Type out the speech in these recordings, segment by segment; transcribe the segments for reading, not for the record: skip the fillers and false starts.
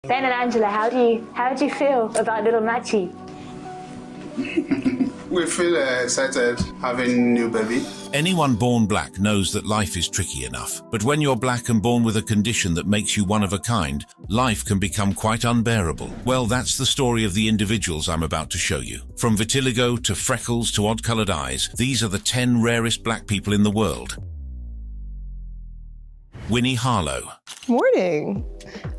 Ben and Angela, how do you feel about little Machi? We feel excited having new baby. Anyone born black knows that life is tricky enough. But when you're black and born with a condition that makes you one of a kind, life can become quite unbearable. Well, that's the story of the individuals I'm about to show you. From vitiligo to freckles to odd-colored eyes, these are the 10 rarest black people in the world. Winnie Harlow. Morning.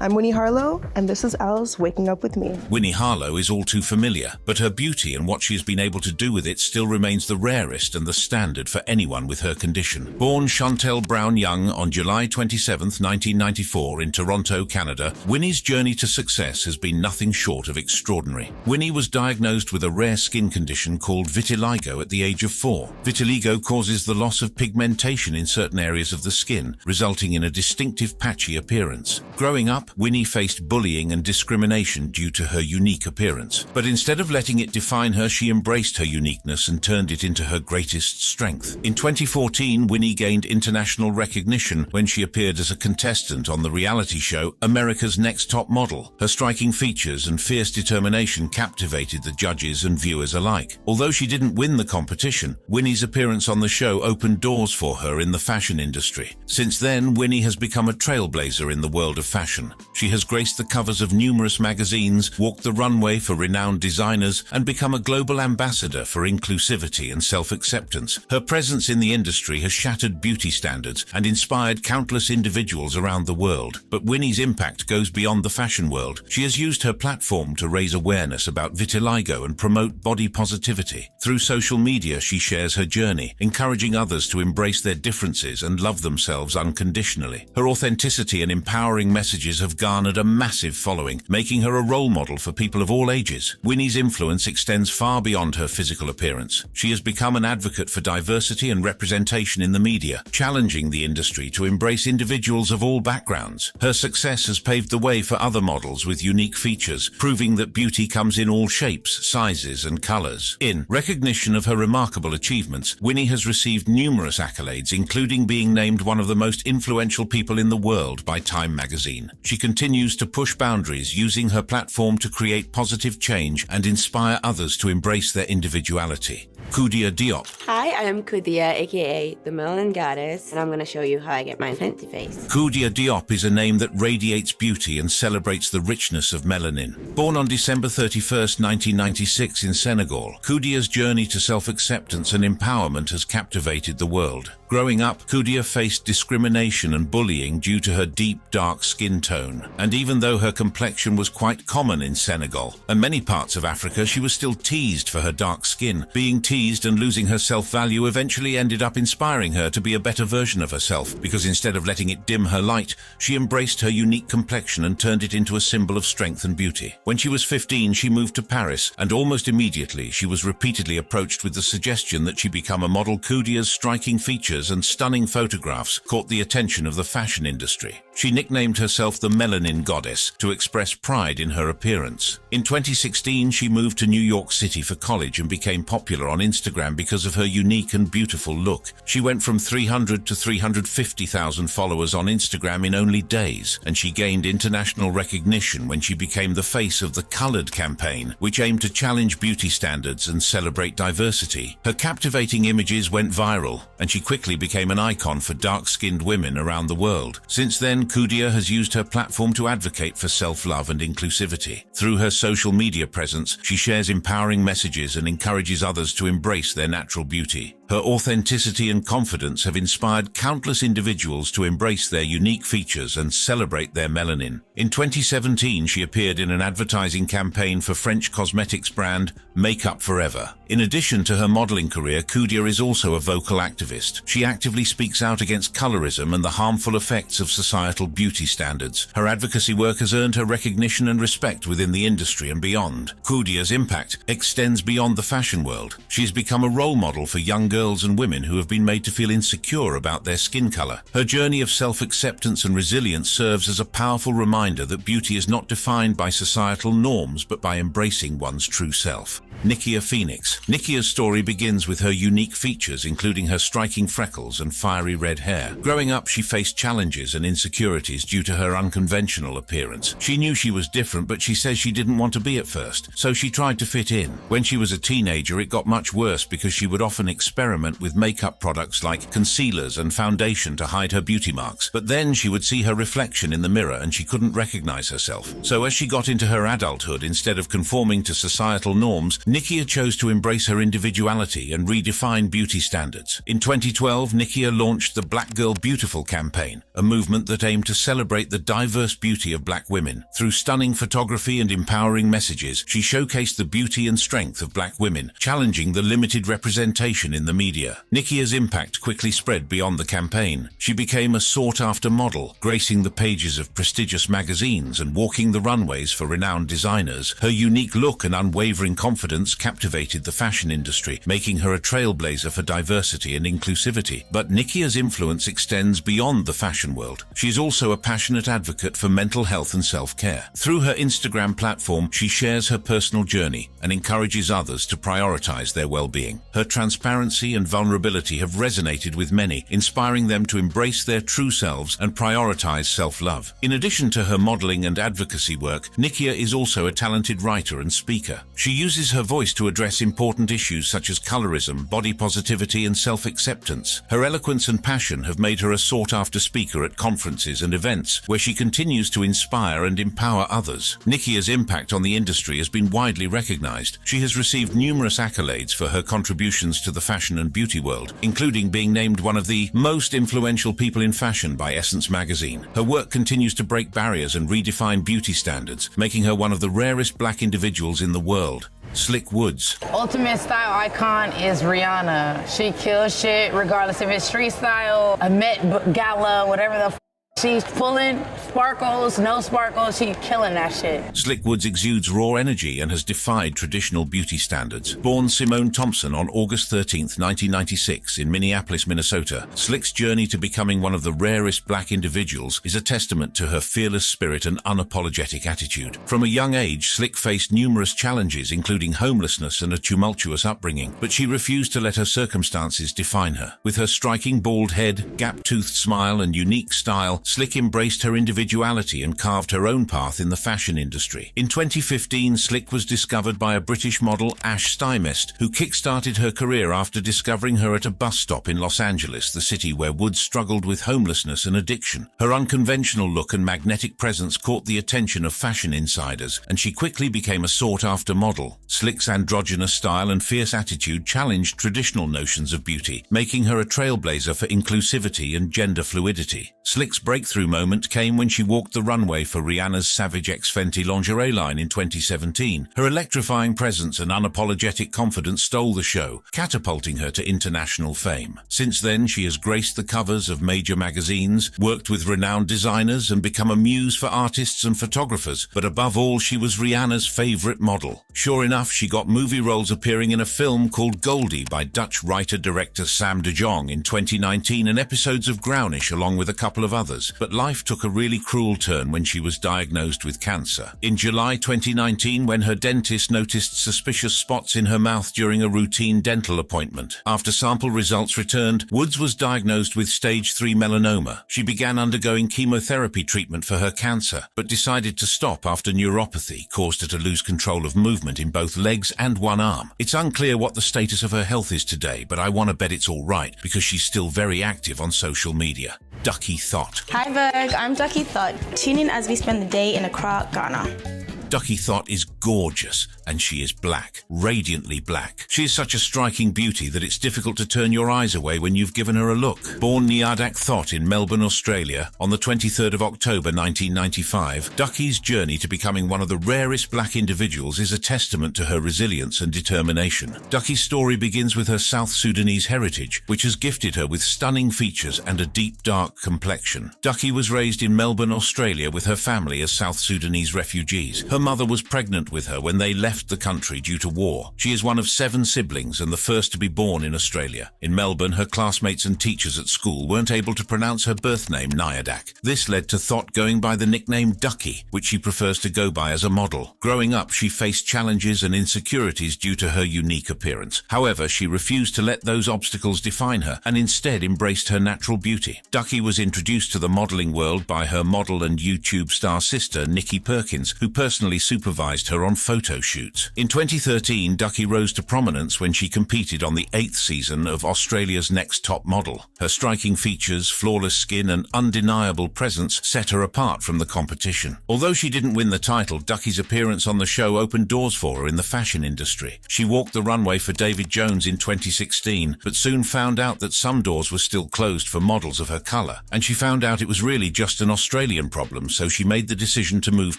I'm Winnie Harlow, and this is Alice Waking Up With Me. Winnie Harlow is all too familiar, but her beauty and what she's been able to do with it still remains the rarest and the standard for anyone with her condition. Born Chantel Brown Young on July 27, 1994 in Toronto, Canada, Winnie's journey to success has been nothing short of extraordinary. Winnie was diagnosed with a rare skin condition called vitiligo at the age of 4. Vitiligo causes the loss of pigmentation in certain areas of the skin, resulting in a distinctive patchy appearance. Growing up, Winnie faced bullying and discrimination due to her unique appearance. But instead of letting it define her, she embraced her uniqueness and turned it into her greatest strength. In 2014, Winnie gained international recognition when she appeared as a contestant on the reality show America's Next Top Model. Her striking features and fierce determination captivated the judges and viewers alike. Although she didn't win the competition, Winnie's appearance on the show opened doors for her in the fashion industry. Since then, Winnie has become a trailblazer in the world of fashion. She has graced the covers of numerous magazines, walked the runway for renowned designers, and become a global ambassador for inclusivity and self-acceptance. Her presence in the industry has shattered beauty standards and inspired countless individuals around the world. But Winnie's impact goes beyond the fashion world. She has used her platform to raise awareness about vitiligo and promote body positivity. Through social media, she shares her journey, encouraging others to embrace their differences and love themselves unconditionally. Her authenticity and empowering messages have garnered a massive following, making her a role model for people of all ages. Winnie's influence extends far beyond her physical appearance. She has become an advocate for diversity and representation in the media, challenging the industry to embrace individuals of all backgrounds. Her success has paved the way for other models with unique features, proving that beauty comes in all shapes, sizes, and colors. In recognition of her remarkable achievements, Winnie has received numerous accolades, including being named one of the most influential people in the world by Time magazine. She continues to push boundaries, using her platform to create positive change and inspire others to embrace their individuality. Koudia Diop. Hi, I'm Koudia, aka the Melanin Goddess, and I'm going to show you how I get my fancy face. Koudia Diop is a name that radiates beauty and celebrates the richness of melanin. Born on December 31st, 1996 in Senegal, Koudia's journey to self-acceptance and empowerment has captivated the world. Growing up, Koudia faced discrimination and bullying due to her deep, dark skin tone. And even though her complexion was quite common in Senegal and many parts of Africa, she was still teased for her dark skin. Being teased and losing her self-value eventually ended up inspiring her to be a better version of herself, because instead of letting it dim her light, she embraced her unique complexion and turned it into a symbol of strength and beauty. When she was 15, she moved to Paris, and almost immediately she was repeatedly approached with the suggestion that she become a model. Koudia's striking features and stunning photographs caught the attention of the fashion industry. She nicknamed herself the Melanin Goddess to express pride in her appearance. In 2016, she moved to New York City for college and became popular on Instagram because of her unique and beautiful look. She went from 300 to 350,000 followers on Instagram in only days, and she gained international recognition when she became the face of the Colored campaign, which aimed to challenge beauty standards and celebrate diversity. Her captivating images went viral, and she quickly became an icon for dark-skinned women around the world. Since then, Koudia has used her platform to advocate for self-love and inclusivity. Through her social media presence, she shares empowering messages and encourages others to embrace their natural beauty. Her authenticity and confidence have inspired countless individuals to embrace their unique features and celebrate their melanin. In 2017, she appeared in an advertising campaign for French cosmetics brand Makeup Forever. In addition to her modeling career, Koudia is also a vocal activist. She actively speaks out against colorism and the harmful effects of societal beauty standards. Her advocacy work has earned her recognition and respect within the industry and beyond. Koudia's impact extends beyond the fashion world. She's become a role model for young girls girls and women who have been made to feel insecure about their skin color. Her journey of self-acceptance and resilience serves as a powerful reminder that beauty is not defined by societal norms but by embracing one's true self. Nikia Phoenix. Nikia's story begins with her unique features, including her striking freckles and fiery red hair. Growing up, she faced challenges and insecurities due to her unconventional appearance. She knew she was different, but she says she didn't want to be at first, so she tried to fit in. When she was a teenager, it got much worse because she would often experiment with makeup products like concealers and foundation to hide her beauty marks. But then she would see her reflection in the mirror and she couldn't recognize herself. So as she got into her adulthood, instead of conforming to societal norms, Nikia chose to embrace her individuality and redefine beauty standards. In 2012, Nikia launched the Black Girl Beautiful campaign, a movement that aimed to celebrate the diverse beauty of black women. Through stunning photography and empowering messages, she showcased the beauty and strength of black women, challenging the limited representation in the media. Nikia's impact quickly spread beyond the campaign. She became a sought-after model, gracing the pages of prestigious magazines and walking the runways for renowned designers. Her unique look and unwavering confidence captivated the fashion industry, making her a trailblazer for diversity and inclusivity. But Nikia's influence extends beyond the fashion world. She is also a passionate advocate for mental health and self-care. Through her Instagram platform, she shares her personal journey and encourages others to prioritize their well-being. Her transparency and vulnerability have resonated with many, inspiring them to embrace their true selves and prioritize self-love. In addition to her modeling and advocacy work, Nikia is also a talented writer and speaker. She uses her voice to address important issues such as colorism, body positivity, and self-acceptance. Her eloquence and passion have made her a sought-after speaker at conferences and events, where she continues to inspire and empower others. Nikia's impact on the industry has been widely recognized. She has received numerous accolades for her contributions to the fashion and beauty world, including being named one of the most influential people in fashion by Essence magazine. Her work continues to break barriers and redefine beauty standards, making her one of the rarest black individuals in the world. Slick Woods. Ultimate style icon is Rihanna. She kills shit regardless if it's street style, a Met Gala, whatever the she's pulling. Sparkles, no sparkles, she killing that shit. Slick Woods exudes raw energy and has defied traditional beauty standards. Born Simone Thompson on August 13, 1996 in Minneapolis, Minnesota, Slick's journey to becoming one of the rarest black individuals is a testament to her fearless spirit and unapologetic attitude. From a young age, Slick faced numerous challenges, including homelessness and a tumultuous upbringing, but she refused to let her circumstances define her. With her striking bald head, gap-toothed smile, and unique style, Slick embraced her individuality and carved her own path in the fashion industry. In 2015, Slick was discovered by a British model, Ash Stymest, who kick-started her career after discovering her at a bus stop in Los Angeles, the city where Woods struggled with homelessness and addiction. Her unconventional look and magnetic presence caught the attention of fashion insiders, and she quickly became a sought-after model. Slick's androgynous style and fierce attitude challenged traditional notions of beauty, making her a trailblazer for inclusivity and gender fluidity. Slick's breakthrough moment came when she walked the runway for Rihanna's Savage X Fenty lingerie line in 2017. Her electrifying presence and unapologetic confidence stole the show, catapulting her to international fame. Since then, she has graced the covers of major magazines, worked with renowned designers, and become a muse for artists and photographers. But above all, she was Rihanna's favorite model. Sure enough, she got movie roles appearing in a film called Goldie by Dutch writer-director Sam de Jong in 2019 and episodes of Grownish along with a couple of others. But life took a really cruel turn when she was diagnosed with cancer. In July 2019, when her dentist noticed suspicious spots in her mouth during a routine dental appointment. After sample results returned, Woods was diagnosed with stage 3 melanoma. She began undergoing chemotherapy treatment for her cancer, but decided to stop after neuropathy caused her to lose control of movement in both legs and one arm. It's unclear what the status of her health is today, but I want to bet it's all right because she's still very active on social media. Ducky Thought. Hi Vogue, I'm Ducky Thought. Tune in as we spend the day in Accra, Ghana. Ducky Thought is gorgeous, and she is black, radiantly black. She is such a striking beauty that it's difficult to turn your eyes away when you've given her a look. Born Niadak Thought in Melbourne, Australia, on the 23rd of October 1995, Ducky's journey to becoming one of the rarest black individuals is a testament to her resilience and determination. Ducky's story begins with her South Sudanese heritage, which has gifted her with stunning features and a deep, dark complexion. Ducky was raised in Melbourne, Australia with her family as South Sudanese refugees. Her mother was pregnant with her when they left the country due to war. She is one of 7 siblings and the first to be born in Australia. In Melbourne, her classmates and teachers at school weren't able to pronounce her birth name, Nyadak. This led to Thot going by the nickname Ducky, which she prefers to go by as a model. Growing up, she faced challenges and insecurities due to her unique appearance. However, she refused to let those obstacles define her and instead embraced her natural beauty. Ducky was introduced to the modeling world by her model and YouTube star sister, Nikki Perkins, who personally supervised her on photo shoots. In 2013, Ducky rose to prominence when she competed on the 8th season of Australia's Next Top Model. Her striking features, flawless skin and undeniable presence set her apart from the competition. Although she didn't win the title, Ducky's appearance on the show opened doors for her in the fashion industry. She walked the runway for David Jones in 2016, but soon found out that some doors were still closed for models of her colour, and she found out it was really just an Australian problem, so she made the decision to move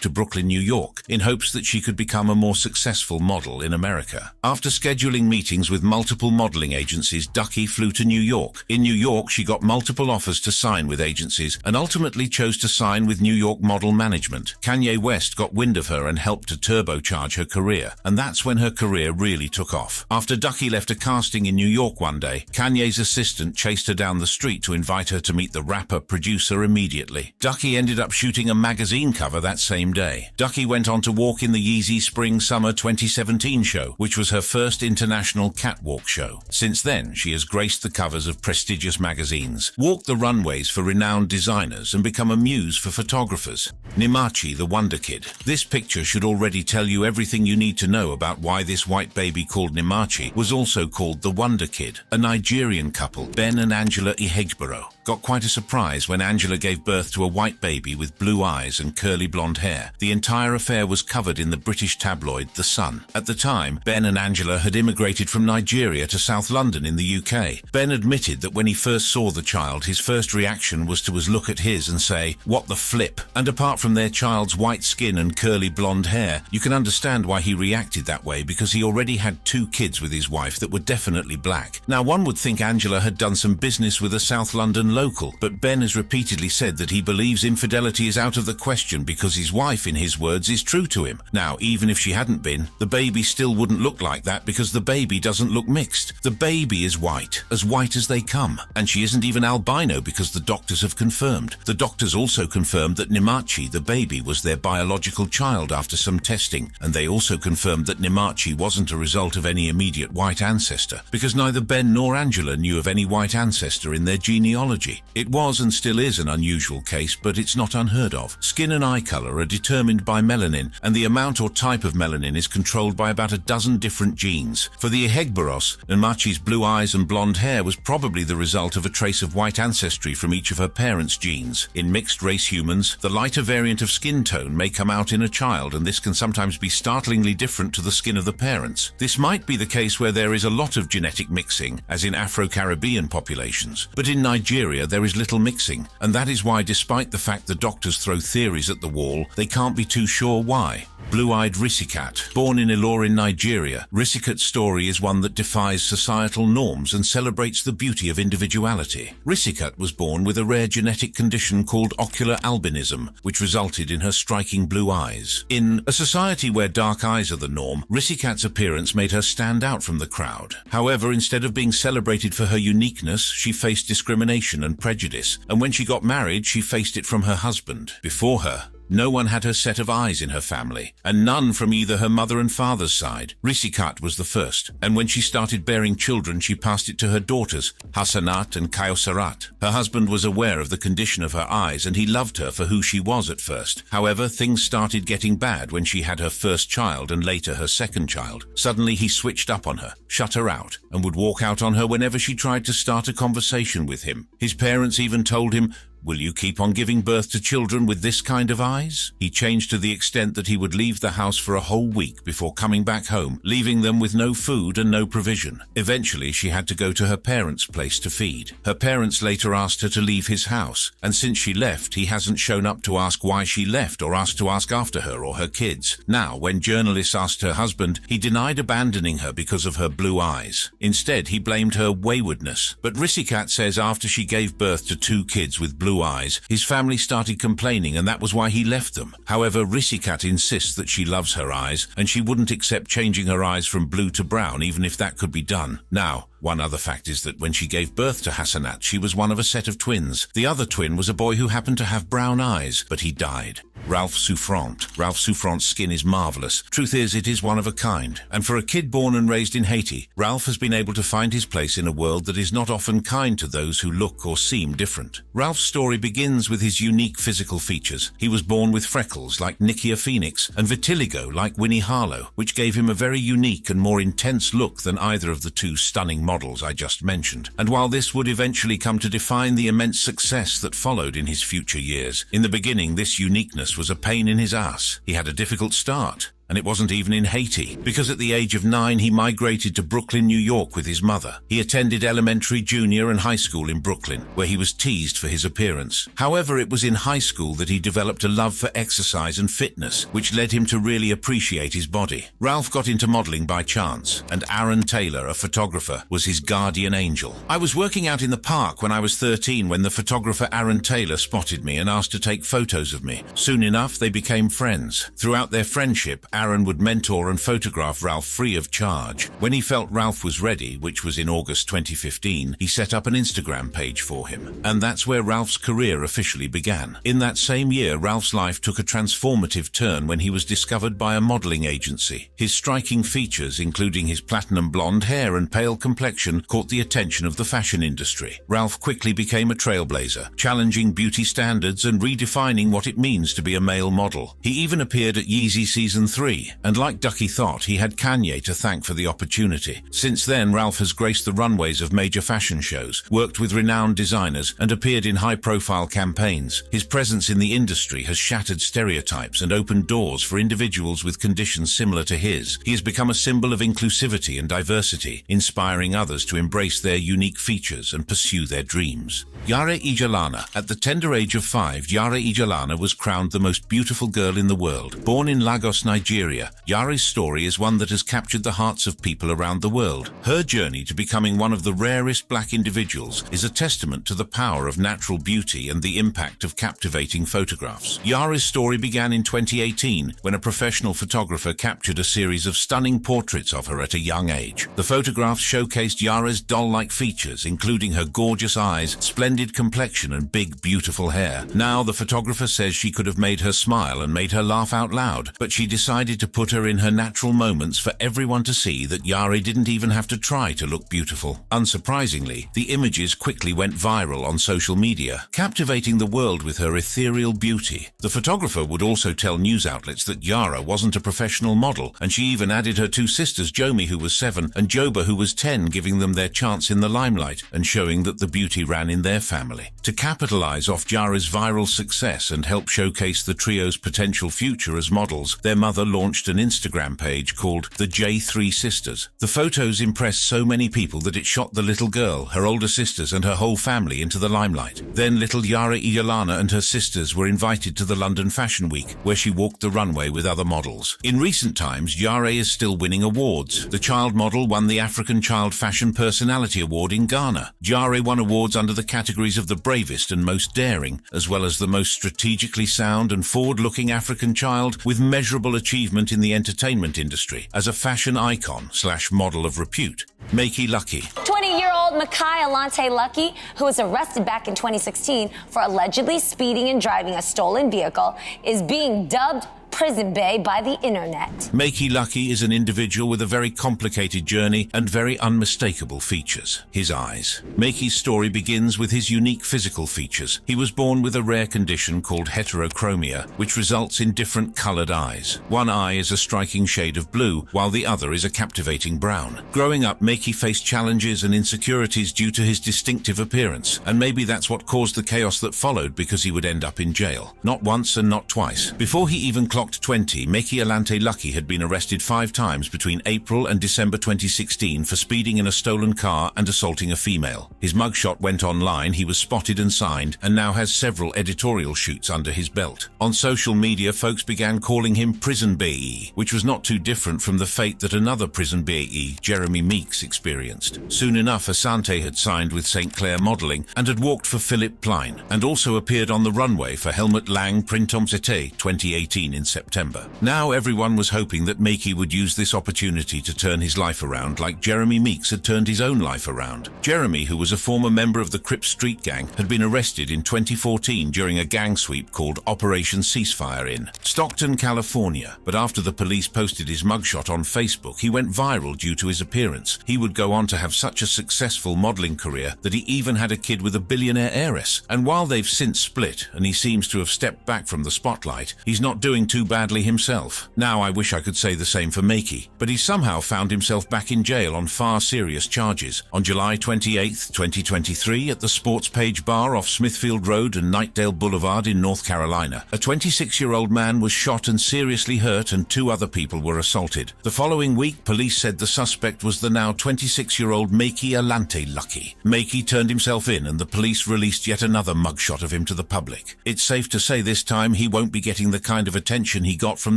to Brooklyn, New York, in hopes that she could become a more successful model in America. After scheduling meetings with multiple modelling agencies, Ducky flew to New York. In New York, she got multiple offers to sign with agencies and ultimately chose to sign with New York Model Management. Kanye West got wind of her and helped to turbocharge her career, and that's when her career really took off. After Ducky left a casting in New York one day, Kanye's assistant chased her down the street to invite her to meet the rapper-producer immediately. Ducky ended up shooting a magazine cover that same day. Ducky went on to walk in the Yeezy Spring-Summer 2017 show, which was her first international catwalk show. Since then, she has graced the covers of prestigious magazines, walked the runways for renowned designers, and become a muse for photographers. Nimachi, the Wonder Kid. This picture should already tell you everything you need to know about why this white baby called Nimachi was also called the Wonder Kid. A Nigerian couple, Ben and Angela Ihegbaro, got quite a surprise when Angela gave birth to a white baby with blue eyes and curly blonde hair. The entire affair was covered in the British tabloid The Sun. At the time, Ben and Angela had immigrated from Nigeria to South London in the UK. Ben admitted that when he first saw the child, his first reaction was to look at his and say, "What the flip?" And apart from their child's white skin and curly blonde hair, you can understand why he reacted that way, because he already had 2 kids with his wife that were definitely black. Now, one would think Angela had done some business with a South London local, but Ben has repeatedly said that he believes infidelity is out of the question because his wife, in his words, is true to him. Now, even if she hadn't been, the baby still wouldn't look like that because the baby doesn't look mixed. The baby is white as they come, and she isn't even albino because the doctors have confirmed. The doctors also confirmed that Nimachi, the baby, was their biological child after some testing, and they also confirmed that Nimachi wasn't a result of any immediate white ancestor, because neither Ben nor Angela knew of any white ancestor in their genealogy. It was and still is an unusual case, but it's not unheard of. Skin and eye color are determined by melanin, and the amount or type of melanin is controlled by about a dozen different genes. For the Ihegbaros, Nimachi's blue eyes and blonde hair was probably the result of a trace of white ancestry from each of her parents' genes. In mixed-race humans, the lighter variant of skin tone may come out in a child, and this can sometimes be startlingly different to the skin of the parents. This might be the case where there is a lot of genetic mixing, as in Afro-Caribbean populations, but in Nigeria there is little mixing, and that is why, despite the fact the doctors throw theories at the wall, they can't be too sure why. Blue-eyed Risikat. Born in Ilorin, Nigeria, Risikat's story is one that defies societal norms and celebrates the beauty of individuality. Risikat was born with a rare genetic condition called ocular albinism, which resulted in her striking blue eyes. In a society where dark eyes are the norm, Risikat's appearance made her stand out from the crowd. However, instead of being celebrated for her uniqueness, she faced discrimination and prejudice, and when she got married, she faced it from her husband. Before her, no one had her set of eyes in her family, and none from either her mother and father's side. Risikat was the first, and when she started bearing children, she passed it to her daughters, Hassanat and Kayosarat. Her husband was aware of the condition of her eyes, and he loved her for who she was at first. However, things started getting bad when she had her first child and later her second child. Suddenly, he switched up on her, shut her out, and would walk out on her whenever she tried to start a conversation with him. His parents even told him, "Will you keep on giving birth to children with this kind of eyes?" He changed to the extent that he would leave the house for a whole week before coming back home, leaving them with no food and no provision. Eventually, she had to go to her parents' place to feed. Her parents later asked her to leave his house, and since she left, he hasn't shown up to ask why she left or asked to ask after her or her kids. Now, when journalists asked her husband, he denied abandoning her because of her blue eyes. Instead, he blamed her waywardness. But Risikat says after she gave birth to 2 kids with blue blue eyes, his family started complaining and that was why he left them. However, Risikat insists that she loves her eyes and she wouldn't accept changing her eyes from blue to brown even if that could be done. Now, one other fact is that when she gave birth to Hassanat, she was one of a set of twins. The other twin was a boy who happened to have brown eyes, but he died. Ralph Souffrant. Ralph Souffrant's skin is marvelous. Truth is, it is one of a kind. And for a kid born and raised in Haiti, Ralph has been able to find his place in a world that is not often kind to those who look or seem different. Ralph's story begins with his unique physical features. He was born with freckles like Nikia Phoenix and vitiligo like Winnie Harlow, which gave him a very unique and more intense look than either of the two stunning models I just mentioned. And while this would eventually come to define the immense success that followed in his future years, in the beginning this uniqueness was a pain in his ass. He had a difficult start. And it wasn't even in Haiti, because at the age of 9 he migrated to Brooklyn, New York with his mother. He attended elementary, junior and high school in Brooklyn, where he was teased for his appearance. However, it was in high school that he developed a love for exercise and fitness, which led him to really appreciate his body. Ralph got into modeling by chance, and Aaron Taylor, a photographer, was his guardian angel. I was working out in the park when I was 13 when the photographer Aaron Taylor spotted me and asked to take photos of me. Soon enough, they became friends. Throughout their friendship, Aaron would mentor and photograph Ralph free of charge. When he felt Ralph was ready, which was in August 2015, he set up an Instagram page for him. And that's where Ralph's career officially began. In that same year, Ralph's life took a transformative turn when he was discovered by a modeling agency. His striking features, including his platinum blonde hair and pale complexion, caught the attention of the fashion industry. Ralph quickly became a trailblazer, challenging beauty standards and redefining what it means to be a male model. He even appeared at Yeezy Season 3, and like Ducky thought, he had Kanye to thank for the opportunity. Since then, Ralph has graced the runways of major fashion shows, worked with renowned designers, and appeared in high-profile campaigns. His presence in the industry has shattered stereotypes and opened doors for individuals with conditions similar to his. He has become a symbol of inclusivity and diversity, inspiring others to embrace their unique features and pursue their dreams. Yara Ijalana. At the tender age of 5, Yara Ijalana was crowned the most beautiful girl in the world. Born in Lagos, Nigeria, Yara's story is one that has captured the hearts of people around the world. Her journey to becoming one of the rarest black individuals is a testament to the power of natural beauty and the impact of captivating photographs. Yara's story began in 2018 when a professional photographer captured a series of stunning portraits of her at a young age. The photographs showcased Yara's doll-like features, including her gorgeous eyes, splendid complexion and big, beautiful hair. Now, the photographer says she could have made her smile and made her laugh out loud, but she decided to put her in her natural moments for everyone to see that Yara didn't even have to try to look beautiful. Unsurprisingly, the images quickly went viral on social media, captivating the world with her ethereal beauty. The photographer would also tell news outlets that Yara wasn't a professional model, and she even added her two sisters, Jomi, who was 7, and Joba, who was 10, giving them their chance in the limelight and showing that the beauty ran in their family. To capitalize off Yara's viral success and help showcase the trio's potential future as models, their mother launched an Instagram page called the J3 Sisters. The photos impressed so many people that it shot the little girl, her older sisters and her whole family into the limelight. Then little Yara Ijalana and her sisters were invited to the London Fashion Week, where she walked the runway with other models. In recent times, Yara is still winning awards. The child model won the African Child Fashion Personality Award in Ghana. Yara won awards under the categories of the bravest and most daring, as well as the most strategically sound and forward-looking African child with measurable achievement in the entertainment industry as a fashion icon/model of repute. Makey Lucky. 20-year-old Makai Alante Lucky, who was arrested back in 2016 for allegedly speeding and driving a stolen vehicle, is being dubbed Prison Bay by the internet. Makey Lucky is an individual with a very complicated journey and very unmistakable features. His eyes. Makey's story begins with his unique physical features. He was born with a rare condition called heterochromia, which results in different colored eyes. One eye is a striking shade of blue, while the other is a captivating brown. Growing up, Makey faced challenges and insecurities due to his distinctive appearance, and maybe that's what caused the chaos that followed, because he would end up in jail. Not once and not twice. Before he even clocked clocked 20, Makey Alante Lucky had been arrested 5 times between April and December 2016 for speeding in a stolen car and assaulting a female. His mugshot went online, he was spotted and signed, and now has several editorial shoots under his belt. On social media, folks began calling him Prison BAE, which was not too different from the fate that another Prison BAE, Jeremy Meeks, experienced. Soon enough, Asante had signed with St. Clair Modelling and had walked for Philip Plein, and also appeared on the runway for Helmut Lang Printemps Été 2018 in September. Now everyone was hoping that Makey would use this opportunity to turn his life around like Jeremy Meeks had turned his own life around. Jeremy, who was a former member of the Crips street gang, had been arrested in 2014 during a gang sweep called Operation Ceasefire in Stockton, California. But after the police posted his mugshot on Facebook, he went viral due to his appearance. He would go on to have such a successful modeling career that he even had a kid with a billionaire heiress. And while they've since split and he seems to have stepped back from the spotlight, he's not doing too badly himself. Now I wish I could say the same for Makey, but he somehow found himself back in jail on far serious charges. On July 28, 2023, at the Sports Page Bar off Smithfield Road and Knightdale Boulevard in North Carolina, a 26-year-old man was shot and seriously hurt, and 2 other people were assaulted. The following week, police said the suspect was the now 26-year-old Makey Alante Lucky. Makey turned himself in, and the police released yet another mugshot of him to the public. It's safe to say this time he won't be getting the kind of attention he got from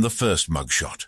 the first mugshot.